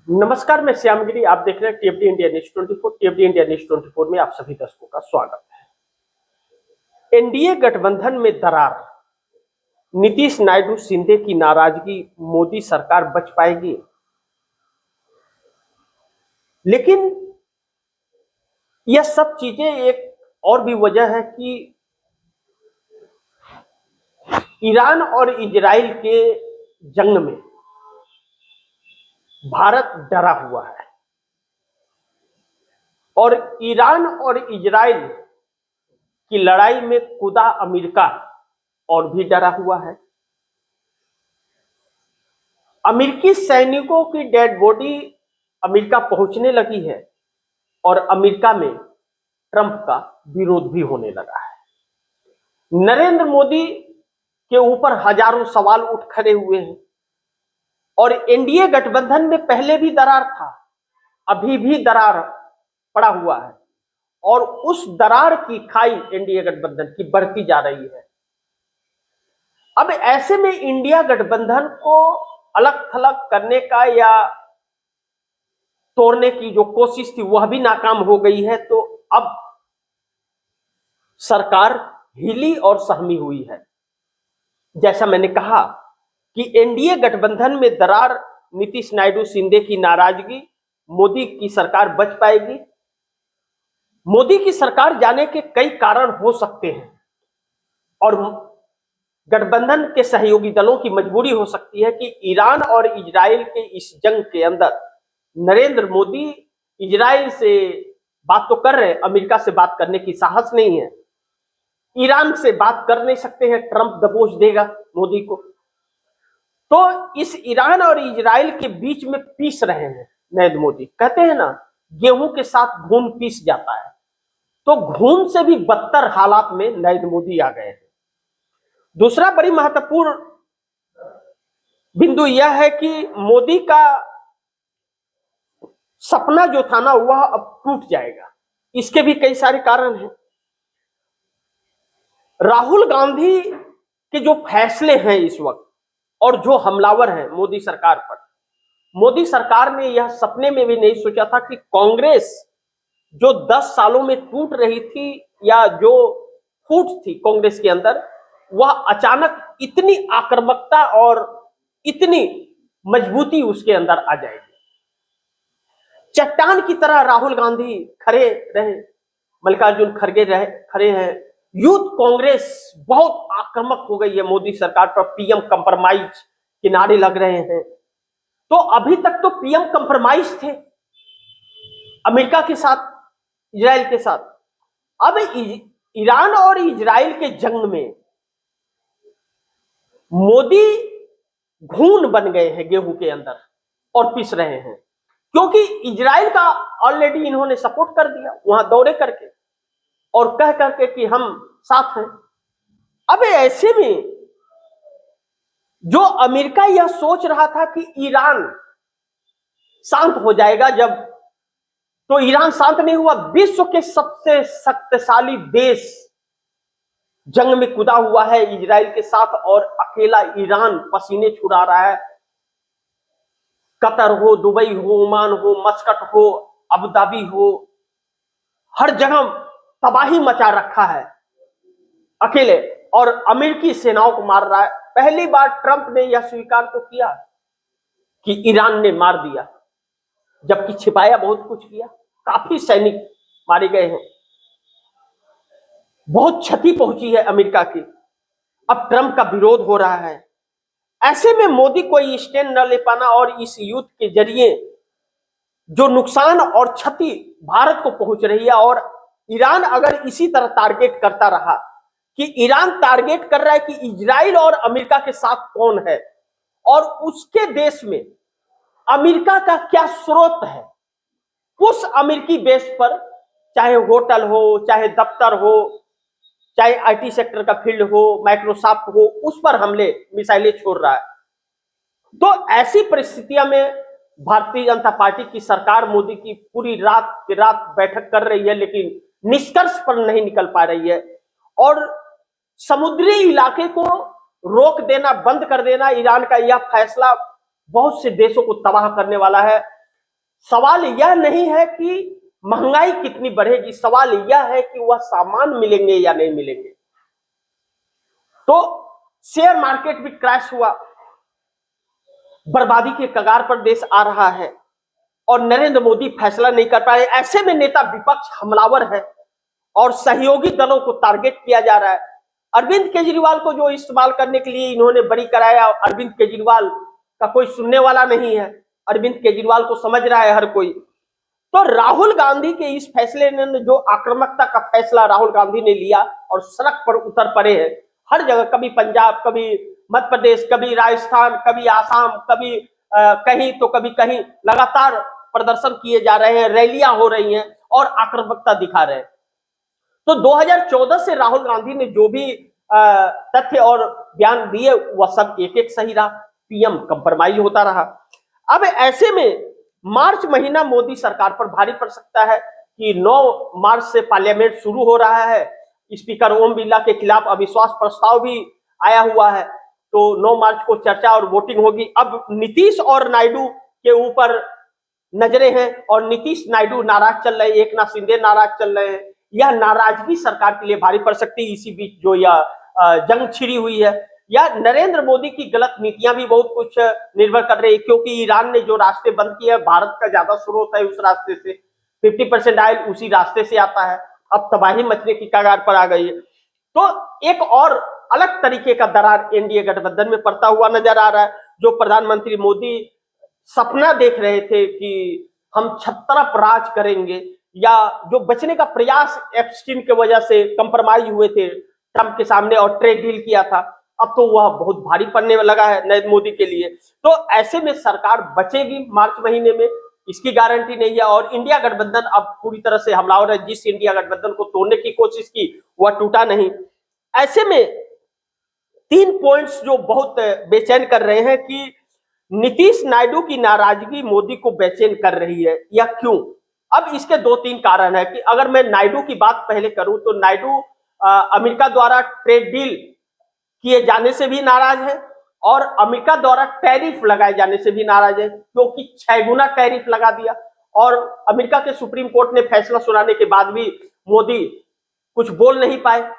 नमस्कार, मैं श्यामगिरी। आप देख रहे हैं टीएफडी इंडिया न्यूज 24। टीएफडी इंडिया न्यूज 24 में आप सभी दर्शकों का स्वागत है। एनडीए गठबंधन में दरार, नीतीश नायडू शिंदे की नाराजगी, मोदी सरकार बच पाएगी? लेकिन यह सब चीजें एक और भी वजह है कि ईरान और इजराइल के जंग में भारत डरा हुआ है और ईरान और इजराइल की लड़ाई में खुदा अमेरिका और भी डरा हुआ है। अमेरिकी सैनिकों की डेड बॉडी अमेरिका पहुंचने लगी है और अमेरिका में ट्रंप का विरोध भी होने लगा है। नरेंद्र मोदी के ऊपर हजारों सवाल उठ खड़े हुए हैं और एनडीए गठबंधन में पहले भी दरार था, अभी भी दरार पड़ा हुआ है और उस दरार की खाई एनडीए गठबंधन की बढ़ती जा रही है। अब ऐसे में इंडिया गठबंधन को अलग थलग करने का या तोड़ने की जो कोशिश थी वह भी नाकाम हो गई है। तो अब सरकार हिली और सहमी हुई है। जैसा मैंने कहा कि एनडीए गठबंधन में दरार, नीतीश नायडू शिंदे की नाराजगी, मोदी की सरकार बच पाएगी? मोदी की सरकार जाने के कई कारण हो सकते हैं और गठबंधन के सहयोगी दलों की मजबूरी हो सकती है कि ईरान और इजराइल के इस जंग के अंदर नरेंद्र मोदी इजराइल से बात तो कर रहे हैं, अमेरिका से बात करने की साहस नहीं है। ईरान से बात कर नहीं सकते हैं, ट्रंप दबोच देगा मोदी को। तो इस ईरान और इजराइल के बीच में पीस रहे हैं नरेंद्र मोदी। कहते हैं ना, गेहूं के साथ घून पीस जाता है, तो घून से भी बदतर हालात में नरेंद्र मोदी आ गए हैं। दूसरा बड़ी महत्वपूर्ण बिंदु यह है कि मोदी का सपना जो था ना, वह अब टूट जाएगा। इसके भी कई सारे कारण हैं। राहुल गांधी के जो फैसले हैं इस वक्त और जो हमलावर हैं मोदी सरकार पर, मोदी सरकार ने यह सपने में भी नहीं सोचा था कि कांग्रेस जो 10 सालों में टूट रही थी या जो फूट थी कांग्रेस के अंदर, वह अचानक इतनी आक्रामकता और इतनी मजबूती उसके अंदर आ जाएगी। चट्टान की तरह राहुल गांधी खड़े रहे, मल्लिकार्जुन खड़गे रहे खड़े हैं। यूथ कांग्रेस बहुत आक्रामक हो गई है मोदी सरकार पर, पीएम कंप्रोमाइज के नारे लग रहे हैं। तो अभी तक तो पीएम कंप्रोमाइज थे अमेरिका के साथ, इजराइल के साथ। अब ईरान और इजराइल के जंग में मोदी घून बन गए हैं गेहूं के अंदर और पिस रहे हैं, क्योंकि इजराइल का ऑलरेडी इन्होंने सपोर्ट कर दिया वहां दौरे करके और कह करके कि हम साथ हैं। अब ऐसे में जो अमेरिका यह सोच रहा था कि ईरान शांत हो जाएगा, जब तो ईरान शांत नहीं हुआ। विश्व के सबसे शक्तिशाली देश जंग में कूदा हुआ है इजराइल के साथ और अकेला ईरान पसीने छुड़ा रहा है। कतर हो, दुबई हो, ओमान हो, मस्कट हो, अबू धाबी हो, हर जगह तबाही मचा रखा है अकेले, और अमेरिकी सेनाओं को मार रहा है। पहली बार ट्रंप ने यह स्वीकार तो किया कि ईरान ने मार दिया, जबकि छिपाया बहुत कुछ किया। काफी सैनिक मारे गए हैं, बहुत क्षति पहुंची है अमेरिका की। अब ट्रंप का विरोध हो रहा है। ऐसे में मोदी कोई स्टैंड न ले पाना और इस युद्ध के जरिए जो नुकसान और क्षति भारत को पहुंच रही है, और ईरान अगर इसी तरह टारगेट करता रहा कि ईरान टारगेट कर रहा है कि इजराइल और अमेरिका के साथ कौन है और उसके देश में अमेरिका का क्या स्रोत है, उस अमेरिकी बेस पर चाहे होटल हो, चाहे दफ्तर हो, चाहे आईटी सेक्टर का फील्ड हो, माइक्रोसॉफ्ट हो, उस पर हमले मिसाइलें छोड़ रहा है। तो ऐसी परिस्थितियों में भारतीय जनता पार्टी की सरकार मोदी की पूरी रात की रात बैठक कर रही है, लेकिन निष्कर्ष पर नहीं निकल पा रही है। और समुद्री इलाके को रोक देना, बंद कर देना, ईरान का यह फैसला बहुत से देशों को तबाह करने वाला है। सवाल यह नहीं है कि महंगाई कितनी बढ़ेगी, सवाल यह है कि वह सामान मिलेंगे या नहीं मिलेंगे। तो शेयर मार्केट भी क्रैश हुआ, बर्बादी के कगार पर देश आ रहा है और नरेंद्र मोदी फैसला नहीं कर पाए। ऐसे में नेता विपक्ष हमलावर है और सहयोगी दलों को टारगेट किया जा रहा है। अरविंद केजरीवाल को जो इस्तेमाल करने के लिए इन्होंने बरी कराया, अरविंद केजरीवाल का कोई सुनने वाला नहीं है। अरविंद केजरीवाल को समझ रहा है हर कोई। तो राहुल गांधी के इस फैसले ने, जो आक्रामकता का फैसला राहुल गांधी ने लिया और सड़क पर उतर पड़े हैं हर जगह, कभी पंजाब, कभी मध्य प्रदेश, कभी राजस्थान, कभी आसाम, कभी कहीं तो कभी कहीं, लगातार प्रदर्शन किए जा रहे हैं, रैलियां हो रही हैं और आक्रामकता दिखा रहे हैं। तो 2014 से राहुल गांधी ने जो भी तथ्य और बयान दिए वह सब एक एक सही रहा, पीएम कंप्रोमाइज होता रहा। अब ऐसे में मार्च महीना मोदी सरकार पर भारी पड़ सकता है कि 9 मार्च से पार्लियामेंट शुरू हो रहा है। स्पीकर ओम बिरला के खिलाफ अविश्वास प्रस्ताव भी आया हुआ है, तो 9 मार्च को चर्चा और वोटिंग होगी। अब नीतीश और नायडू के ऊपर नजरें हैं और नीतीश नायडू नाराज चल रहे हैं, एकनाथ शिंदे नाराज चल रहे हैं। यह नाराजगी सरकार के लिए भारी पड़ सकती है। इसी बीच जो यह जंग छिड़ी हुई है, या नरेंद्र मोदी की गलत नीतियां भी बहुत कुछ निर्भर कर रही है, क्योंकि ईरान ने जो रास्ते बंद किए हैं, भारत का ज्यादा स्रोत है उस रास्ते से, 50% ऑयल उसी रास्ते से आता है। अब तबाही मचने की कगार पर आ गई है। तो एक और अलग तरीके का दरार एनडीए गठबंधन में पड़ता हुआ नजर आ रहा है। जो प्रधानमंत्री मोदी सपना देख रहे थे कि हम छत्रप राज करेंगे, या जो बचने का प्रयास एप्स्टीन के वजह से कंप्रोमाइज हुए थे ट्रंप के सामने और ट्रेड डील किया था, अब तो वह बहुत भारी पड़ने लगा है नरेंद्र मोदी के लिए। तो ऐसे में सरकार बचेगी मार्च महीने में, इसकी गारंटी नहीं है। और इंडिया गठबंधन अब पूरी तरह से हमलावर है। जिस इंडिया गठबंधन को तोड़ने की कोशिश की वह टूटा नहीं। ऐसे में 3 पॉइंट्स जो बहुत बेचैन कर रहे हैं कि नीतीश नायडू की नाराजगी मोदी को बेचैन कर रही है, या क्यों? अब इसके 2-3 कारण है कि अगर मैं नायडू की बात पहले करूं तो नायडू अमेरिका द्वारा ट्रेड डील किए जाने से भी नाराज है और अमेरिका द्वारा टैरिफ लगाए जाने से भी नाराज है, क्योंकि 6 गुना टैरिफ लगा दिया। और अमेरिका के सुप्रीम कोर्ट ने फैसला सुनाने के बाद भी मोदी कुछ बोल नहीं पाए।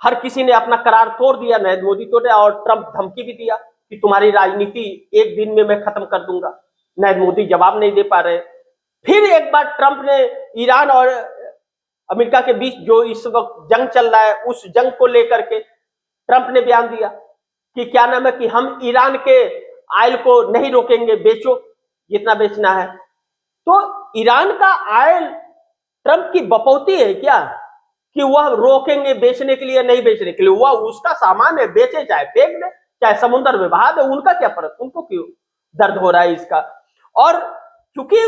हर किसी ने अपना करार तोड़ दिया, नरेंद्र मोदी तोड़े, और ट्रंप धमकी भी दिया कि तुम्हारी राजनीति एक दिन में मैं खत्म कर दूंगा। नरेंद्र मोदी जवाब नहीं दे पा रहे। फिर एक बार ट्रंप ने ईरान और अमेरिका के बीच जो इस वक्त जंग चल रहा है, उस जंग को लेकर के ट्रंप ने बयान दिया कि क्या नाम है कि हम ईरान के ऑयल को नहीं रोकेंगे, बेचो जितना बेचना है। तो ईरान का ऑयल ट्रंप की बपौती है क्या कि वह रोकेंगे बेचने के लिए, नहीं बेचने के लिए? वह उसका सामान है, बेचे चाहे फेंक दे, चाहे समुद्र में बहा दे, उनका क्या फर्क, उनको क्यों दर्द हो रहा है इसका। और क्योंकि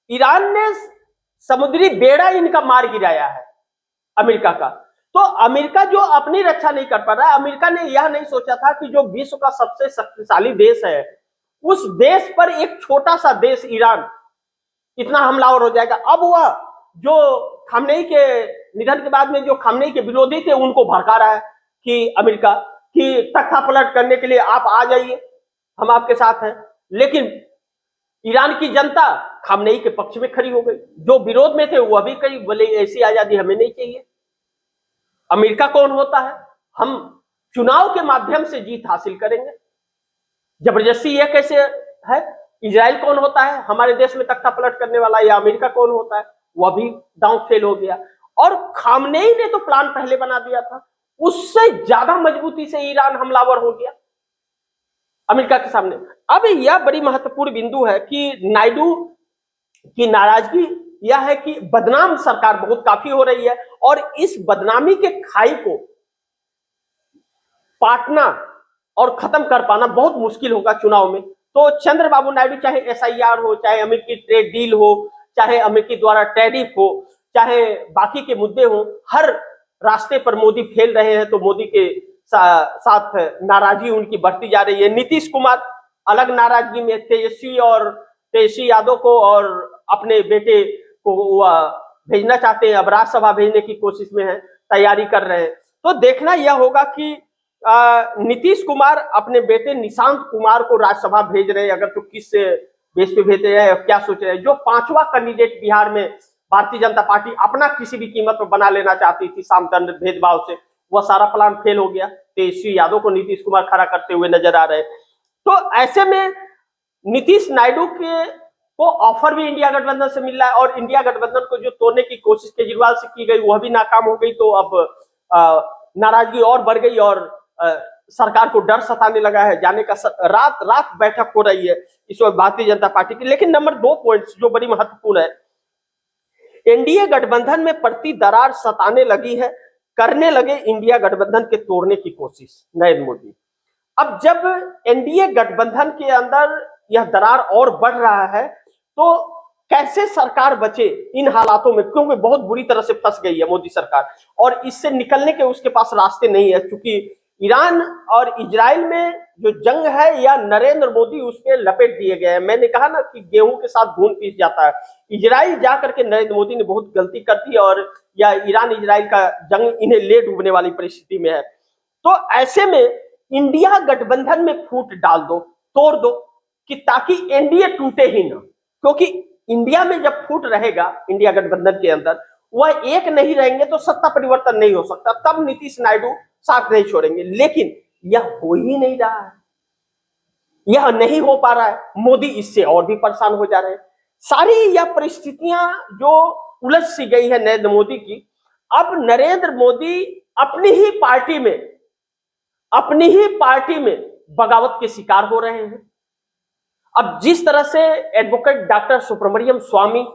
ईरान ने समुद्री बेड़ा इनका मार गिराया है अमेरिका का, तो अमेरिका जो अपनी रक्षा नहीं कर पा रहा है। अमेरिका ने यह नहीं सोचा था कि जो विश्व का सबसे शक्तिशाली देश है, उस देश पर एक छोटा सा देश ईरान इतना हमलावर हो जाएगा। अब वह जो खामनेई के निधन के बाद में जो खामनेई के विरोधी थे उनको भड़का रहा है कि अमेरिका की तख्ता पलट करने के लिए आप आ जाइए, हम आपके साथ हैं। लेकिन ईरान की जनता खामनेई के पक्ष में खड़ी हो गई। जो विरोध में थे वह भी कई बोले ऐसी आजादी हमें नहीं चाहिए। अमेरिका कौन होता है? हम चुनाव के माध्यम से जीत हासिल करेंगे, जबरदस्ती यह कैसे है? इजराइल कौन होता है हमारे देश में तख्ता पलट करने वाला? या अमेरिका कौन होता है? वह भी दांव फेल हो गया। और खामनेई ने तो प्लान पहले बना दिया था, उससे ज्यादा मजबूती से ईरान हमलावर हो गया अमेरिका के सामने। अब यह बड़ी महत्वपूर्ण बिंदु है कि नायडू की नाराजगी यह है कि बदनाम सरकार बहुत काफी हो रही है, और इस बदनामी के खाई को पाटना और खत्म कर पाना बहुत मुश्किल होगा चुनाव में। तो चंद्रबाबू नायडू, चाहे एसआईआर हो, चाहे अमेरिकी ट्रेड डील हो, चाहे अमेरिकी द्वारा टैरिफ हो, चाहे बाकी के मुद्दे हो, हर रास्ते पर मोदी फेल रहे हैं। तो मोदी के साथ नाराजगी उनकी बढ़ती जा रही है। नीतीश कुमार अलग नाराजगी में, तेजस्वी यादव को और अपने बेटे को भेजना चाहते हैं, अब राज्यसभा भेजने की कोशिश में है, तैयारी कर रहे हैं। तो देखना यह होगा कि नीतीश कुमार अपने बेटे निशांत कुमार को राज्यसभा भेज रहे हैं अगर, तो किस बेस पे भेज रहे हैं, क्या सोच रहे हैं। जो पांचवा कैंडिडेट बिहार में भारतीय जनता पार्टी अपना किसी भी कीमत पर बना लेना चाहती थी सामदंड भेदभाव से, वह सारा प्लान फेल हो गया। तेजस्वी यादव को नीतीश कुमार खड़ा करते हुए नजर आ रहे हैं। तो ऐसे में नीतीश नायडू के को ऑफर भी इंडिया गठबंधन से मिल रहा है, और इंडिया गठबंधन को जो तोड़ने की कोशिश केजरीवाल से की गई वह भी नाकाम हो गई। तो अब नाराजगी और बढ़ गई, और सरकार को डर सताने लगा है जाने का। रात रात बैठक हो रही है इस वक्त भारतीय जनता पार्टी की। लेकिन नंबर 2 पॉइंट्स जो बड़ी महत्वपूर्ण है, एनडीए गठबंधन में पड़ती दरार सताने लगी है, करने लगे इंडिया गठबंधन के तोड़ने की कोशिश नरेंद्र मोदी। अब जब एनडीए गठबंधन के अंदर यह दरार और बढ़ रहा है, तो कैसे सरकार बचे इन हालातों में, क्योंकि बहुत बुरी तरह से फंस गई है मोदी सरकार, और इससे निकलने के उसके पास रास्ते नहीं है। क्योंकि ईरान और इजराइल में जो जंग है, या नरेंद्र मोदी उसके लपेट दिए गए हैं। मैंने कहा ना कि गेहूं के साथ घून पीस जाता है। इजराइल जाकर के नरेंद्र मोदी ने बहुत गलती कर दी, और या ईरान इजराइल का जंग इन्हें ले डूबने वाली परिस्थिति में है। तो ऐसे में इंडिया गठबंधन में फूट डाल दो, तोड़ दो, कि ताकि एनडीए टूटे ही ना। क्योंकि इंडिया में जब फूट रहेगा इंडिया गठबंधन के अंदर, वह एक नहीं रहेंगे तो सत्ता परिवर्तन नहीं हो सकता। तब नीतीश नायडू साथ नहीं छोड़ेंगे। लेकिन यह हो ही नहीं रहा है, यह नहीं हो पा रहा है। मोदी इससे और भी परेशान हो जा रहे हैं। सारी यह परिस्थितियां जो उलझ सी गई है नरेंद्र मोदी की, अब नरेंद्र मोदी अपनी ही पार्टी में बगावत के शिकार हो रहे हैं। अब जिस तरह से एडवोकेट डॉक्टर सुब्रमण्यम स्वामी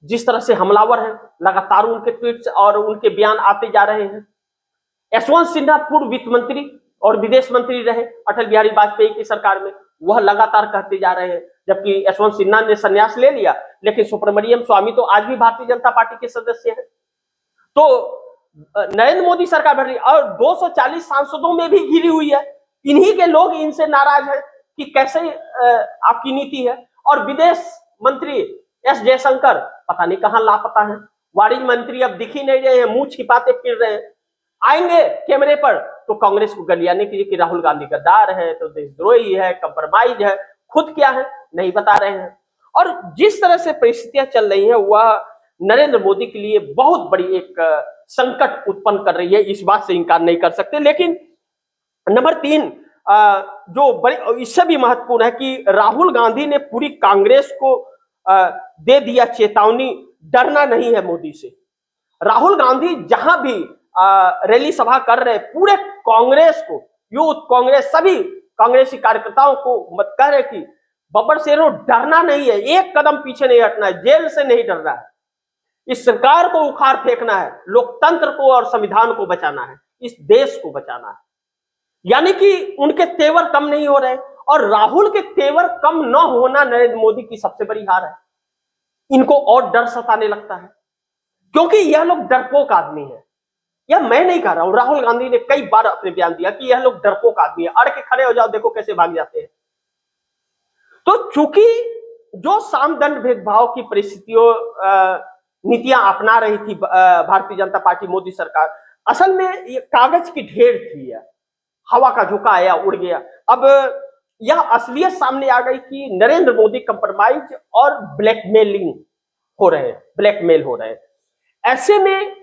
जिस तरह से हमलावर हैं, लगातार उनके ट्वीट्स और उनके बयान आते जा रहे हैं। यशवंत सिन्हा पूर्व वित्त मंत्री और विदेश मंत्री रहे अटल बिहारी वाजपेयी की सरकार में, वह लगातार कहते जा रहे हैं। जबकि यशवंत सिन्हा ने संन्यास ले लिया, लेकिन सुब्रमण्यम स्वामी तो आज भी भारतीय जनता पार्टी के सदस्य हैं। तो नरेंद्र मोदी सरकार बढ़ रही है, और 240 सांसदों में भी घिरी हुई है। इन्हीं के लोग इनसे नाराज हैं कि कैसे आपकी नीति है। और विदेश मंत्री एस जयशंकर पता नहीं कहां लापता है। वाणिज्य मंत्री अब दिख ही नहीं रहे हैं, मुंह छिपाते फिर रहे हैं। आएंगे कैमरे पर तो कांग्रेस को गलियाने के लिए कि राहुल गांधी गद्दार है, तो देशद्रोही है, कंप्रोमाइज है। खुद क्या है नहीं बता रहे हैं। और जिस तरह से परिस्थितियां चल रही हैं, वह नरेंद्र मोदी के लिए बहुत बड़ी एक संकट उत्पन्न कर रही है। इस बात से इनकार नहीं कर सकते। लेकिन नंबर 3 जो बड़ी इससे भी महत्वपूर्ण है कि राहुल गांधी ने पूरी कांग्रेस को दे दिया चेतावनी, डरना नहीं है मोदी से। राहुल गांधी जहां भी रैली सभा कर रहे, पूरे कांग्रेस को, यूथ कांग्रेस, सभी कांग्रेसी कार्यकर्ताओं को मत कह रहे कि बब्बर शेरों डरना नहीं है, एक कदम पीछे नहीं हटना है, जेल से नहीं डरना है, इस सरकार को उखाड़ फेंकना है, लोकतंत्र को और संविधान को बचाना है, इस देश को बचाना है। यानी कि उनके तेवर कम नहीं हो रहे, और राहुल के तेवर कम न होना नरेंद्र मोदी की सबसे बड़ी हार है। इनको और डर सताने लगता है, क्योंकि यह लोग डरपोक आदमी है। यह मैं नहीं कह रहा हूं, राहुल गांधी ने कई बार अपने बयान दिया कि यह लोग डरपोक आदमी है, अड़ के खड़े हो जाओ, देखो कैसे भाग जाते हैं। तो चूंकि जो सामदंड भेदभाव की परिस्थितियों नीतियां अपना रही थी भारतीय जनता पार्टी मोदी सरकार, असल में ये कागज की ढेर थी, हवा का झोंका आया, उड़ गया। अब यह असलियत सामने आ गई कि नरेंद्र मोदी कंप्रोमाइज और ब्लैकमेलिंग हो रहे हैं, ब्लैकमेल हो रहे हैं। ऐसे में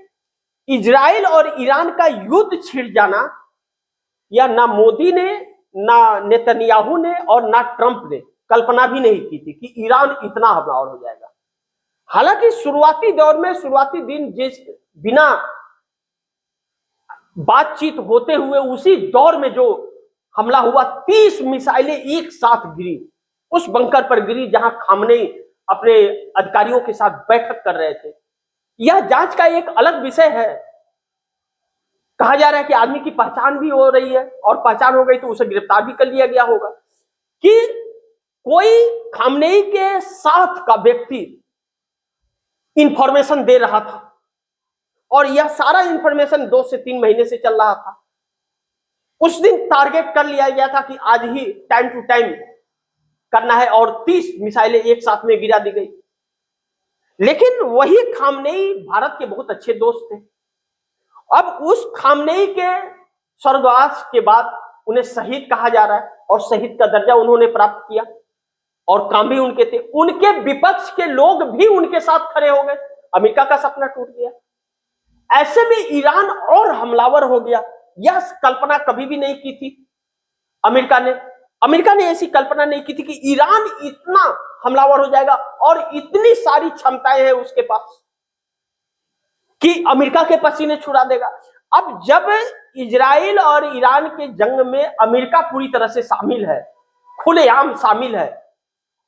इजराइल और ईरान का युद्ध छिड़ जाना, या ना मोदी ने, ना नेतन्याहू ने और ना ट्रंप ने कल्पना भी नहीं की थी कि ईरान इतना हमलावर हो जाएगा। हालांकि शुरुआती दौर में, शुरुआती दिन जिस बिना बातचीत होते हुए उसी दौर में जो हमला हुआ, 30 मिसाइलें एक साथ गिरी, उस बंकर पर गिरी जहां खामनेई अपने अधिकारियों के साथ बैठक कर रहे थे। यह जांच का एक अलग विषय है। कहा जा रहा है कि आदमी की पहचान भी हो रही है, और पहचान हो गई तो उसे गिरफ्तार भी कर लिया गया होगा कि कोई खामनेई के साथ का व्यक्ति इंफॉर्मेशन दे रहा था, और यह सारा इंफॉर्मेशन 2 से 3 महीने से चल रहा था। उस दिन टारगेट कर लिया गया था कि आज ही टाइम टू टाइम करना है, और 30 मिसाइलें एक साथ में गिरा दी गई। लेकिन वही खामनेई भारत के बहुत अच्छे दोस्त थे। अब उस खामनेई के स्वर्गवास के बाद उन्हें शहीद कहा जा रहा है, और शहीद का दर्जा उन्होंने प्राप्त किया। और काम भी उनके थे, उनके विपक्ष के लोग भी उनके साथ खड़े हो गए। अमेरिका का सपना टूट गया। ऐसे में ईरान और हमलावर हो गया। यह कल्पना कभी भी नहीं की थी अमेरिका ने ऐसी कल्पना नहीं की थी कि ईरान इतना हमलावर हो जाएगा और इतनी सारी क्षमताएं हैं उसके पास कि अमेरिका के पसीने छुड़ा देगा। अब जब इजराइल और ईरान के जंग में अमेरिका पूरी तरह से शामिल है, खुलेआम शामिल है,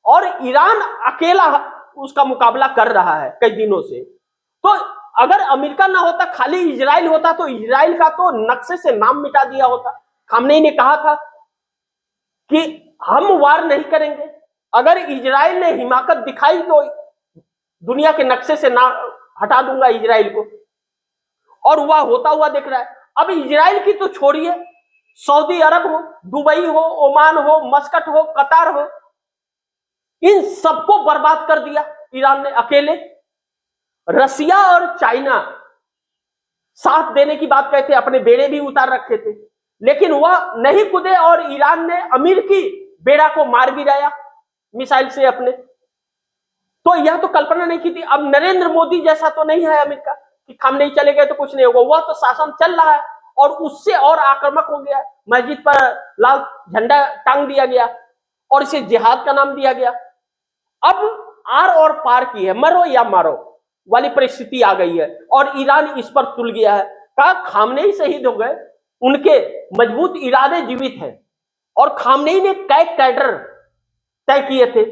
और ईरान अकेला उसका मुकाबला कर रहा है कई दिनों से, तो अगर अमेरिका ना होता, खाली इजराइल होता, तो इजराइल का तो नक्शे से नाम मिटा दिया होता। खामनेई ने कहा था कि हम वार नहीं करेंगे, अगर इजराइल ने हिमाकत दिखाई तो दुनिया के नक्शे से ना हटा दूंगा इजराइल को, और वह होता हुआ दिख रहा है। अब इजराइल की तो छोड़िए, सऊदी अरब हो, दुबई हो, ओमान हो, मस्कट हो, कतार हो, इन सबको बर्बाद कर दिया ईरान ने अकेले। रसिया और चाइना साथ देने की बात कहते, अपने बेड़े भी उतार रखे थे, लेकिन वह नहीं कूदे और ईरान ने अमेरिकी बेड़ा को मार गिराया मिसाइल से अपने। तो यह तो कल्पना नहीं की थी। अब नरेंद्र मोदी जैसा तो नहीं है अमेरिका कि खामनेई चले गए तो कुछ नहीं होगा, वह तो शासन चल रहा है और उससे और आक्रामक हो गया। मस्जिद पर लाल झंडा टांग दिया गया और इसे जिहाद का नाम दिया गया। अब आर और पार की है, मरो या मारो वाली परिस्थिति आ गई है और ईरान इस पर तुल गया है। कहा खामनेई शहीद हो गए, उनके मजबूत इरादे जीवित हैं और खामनेई ने कई कैडर तय किए थे।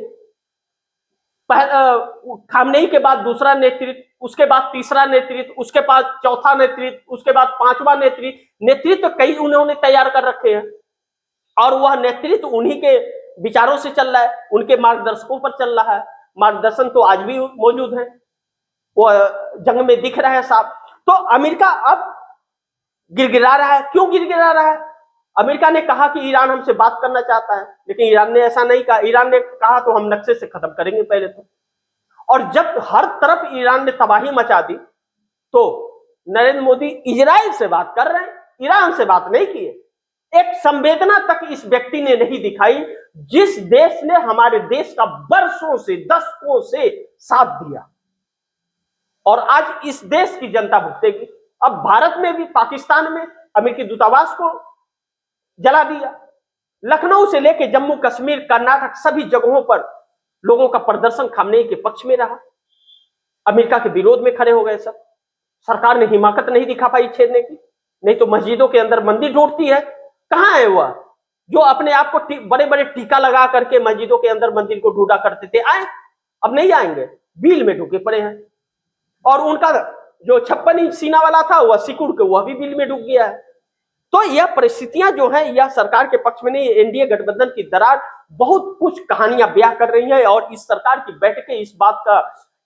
खामनेई के बाद दूसरा नेतृत्व, उसके बाद तीसरा नेतृत्व, उसके बाद चौथा नेतृत्व, उसके बाद पांचवा नेतृत्व कई उन्होंने तैयार कर रखे हैं और वह नेतृत्व उन्हीं के विचारों से चल रहा है, उनके मार्गदर्शकों पर चल रहा है। मार्गदर्शन तो आज भी मौजूद है, वो जंग में दिख रहा है साफ। तो अमेरिका अब गिड़गिड़ा रहा है। क्यों गिड़गिड़ा रहा है? अमेरिका ने कहा कि ईरान हमसे बात करना चाहता है, लेकिन ईरान ने ऐसा नहीं कहा। ईरान ने कहा तो हम नक्शे से खत्म करेंगे पहले तो। और जब हर तरफ ईरान ने तबाही मचा दी तो नरेंद्र मोदी इजराइल से बात कर रहे हैं, ईरान से बात नहीं किए। एक संवेदना तक इस व्यक्ति ने नहीं दिखाई जिस देश ने हमारे देश का वर्षों से, दशकों से साथ दिया, और आज इस देश की जनता भुगतेगी। अब भारत में भी, पाकिस्तान में अमेरिकी दूतावास को जला दिया। लखनऊ से लेकर जम्मू कश्मीर, कर्नाटक, सभी जगहों पर लोगों का प्रदर्शन खामनेई के पक्ष में रहा। अमेरिका के विरोध में खड़े हो गए सब। सरकार ने हिमाकत नहीं दिखा पाई छेड़ने की। नहीं तो मस्जिदों के अंदर मंदिर ढूंढती है, कहां है वह जो अपने आप को बड़े बड़े टीका लगा करके मस्जिदों के अंदर मंदिर को ढूंढा करते थे? आए? अब नहीं आएंगे, बिल में ढुके पड़े हैं। और उनका जो 56 इंच सीना वाला था वह सिकुड़ के वह भी बिल में डूब गया है। तो यह परिस्थितियां जो है यह सरकार के पक्ष में नहीं, एनडीए गठबंधन की दरार बहुत कुछ कहानियां बयां कर रही है और इस सरकार की बैठकें इस बात का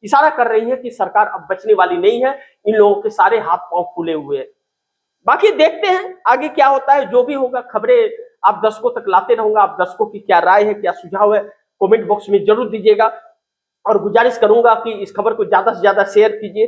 इशारा कर रही है कि सरकार अब बचने वाली नहीं है। इन लोगों के सारे हाथ पांव फूले हुए हैं। बाकी देखते हैं आगे क्या होता है। जो भी होगा खबरें आप दर्शकों तक लाते रहूंगा। आप दर्शकों की क्या राय है, क्या सुझाव है, कमेंट बॉक्स में जरूर दीजिएगा और गुजारिश करूंगा कि इस खबर को ज्यादा से ज्यादा शेयर कीजिए।